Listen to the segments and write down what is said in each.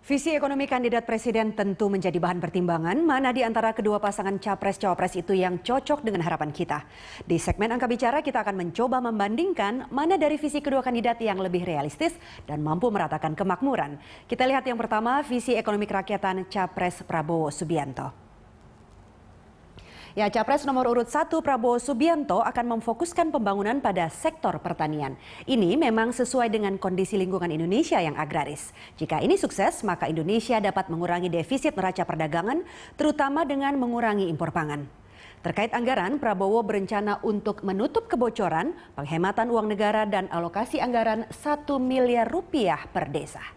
Visi ekonomi kandidat presiden tentu menjadi bahan pertimbangan mana di antara kedua pasangan capres-cawapres itu yang cocok dengan harapan kita. Di segmen Angka Bicara kita akan mencoba membandingkan mana dari visi kedua kandidat yang lebih realistis dan mampu meratakan kemakmuran. Kita lihat yang pertama, visi ekonomi kerakyatan Capres Prabowo Subianto. Ya, Capres nomor urut 1 Prabowo Subianto akan memfokuskan pembangunan pada sektor pertanian. Ini memang sesuai dengan kondisi lingkungan Indonesia yang agraris. Jika ini sukses, maka Indonesia dapat mengurangi defisit neraca perdagangan, terutama dengan mengurangi impor pangan. Terkait anggaran, Prabowo berencana untuk menutup kebocoran, penghematan uang negara dan alokasi anggaran 1 miliar rupiah per desa.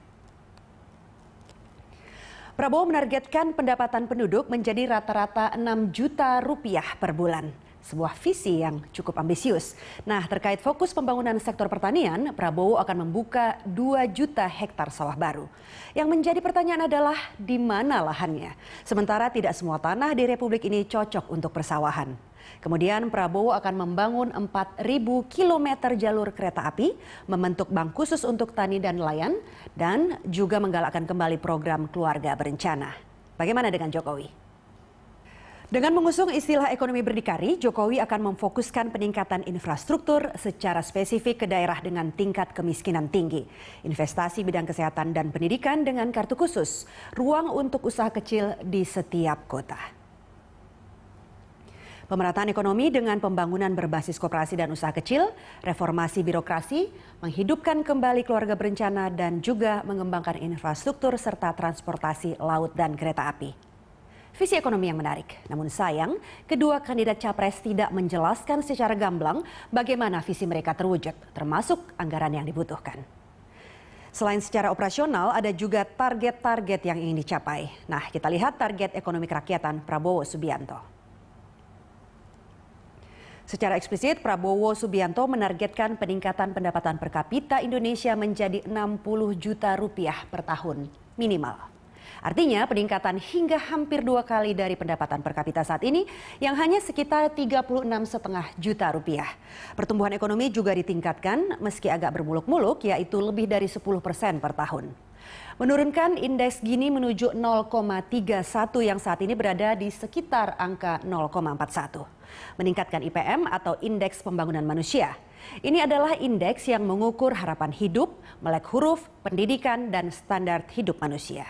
Prabowo menargetkan pendapatan penduduk menjadi rata-rata 6 juta rupiah per bulan. Sebuah visi yang cukup ambisius. Nah, terkait fokus pembangunan sektor pertanian, Prabowo akan membuka 2 juta hektar sawah baru. Yang menjadi pertanyaan adalah di mana lahannya? Sementara tidak semua tanah di Republik ini cocok untuk persawahan. Kemudian Prabowo akan membangun 4.000 km jalur kereta api, membentuk bank khusus untuk tani dan nelayan, dan juga menggalakkan kembali program keluarga berencana. Bagaimana dengan Jokowi? Dengan mengusung istilah ekonomi berdikari, Jokowi akan memfokuskan peningkatan infrastruktur secara spesifik ke daerah dengan tingkat kemiskinan tinggi, investasi bidang kesehatan dan pendidikan dengan kartu khusus, ruang untuk usaha kecil di setiap kota. Pemerataan ekonomi dengan pembangunan berbasis koperasi dan usaha kecil, reformasi birokrasi, menghidupkan kembali keluarga berencana, dan juga mengembangkan infrastruktur serta transportasi laut dan kereta api. Visi ekonomi yang menarik, namun sayang kedua kandidat capres tidak menjelaskan secara gamblang bagaimana visi mereka terwujud, termasuk anggaran yang dibutuhkan. Selain secara operasional, ada juga target-target yang ingin dicapai. Nah, kita lihat target ekonomi kerakyatan Prabowo Subianto. Secara eksplisit, Prabowo Subianto menargetkan peningkatan pendapatan per kapita Indonesia menjadi 60 juta rupiah per tahun minimal. Artinya peningkatan hingga hampir 2 kali dari pendapatan per kapita saat ini yang hanya sekitar 36,5 juta rupiah. Pertumbuhan ekonomi juga ditingkatkan meski agak bermuluk-muluk, yaitu lebih dari 10% per tahun. Menurunkan indeks Gini menuju 0,31 yang saat ini berada di sekitar angka 0,41. Meningkatkan IPM atau Indeks Pembangunan Manusia. Ini adalah indeks yang mengukur harapan hidup, melek huruf, pendidikan, dan standar hidup manusia.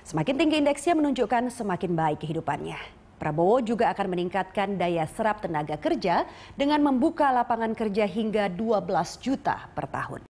Semakin tinggi indeksnya menunjukkan semakin baik kehidupannya. Prabowo juga akan meningkatkan daya serap tenaga kerja dengan membuka lapangan kerja hingga 12 juta per tahun.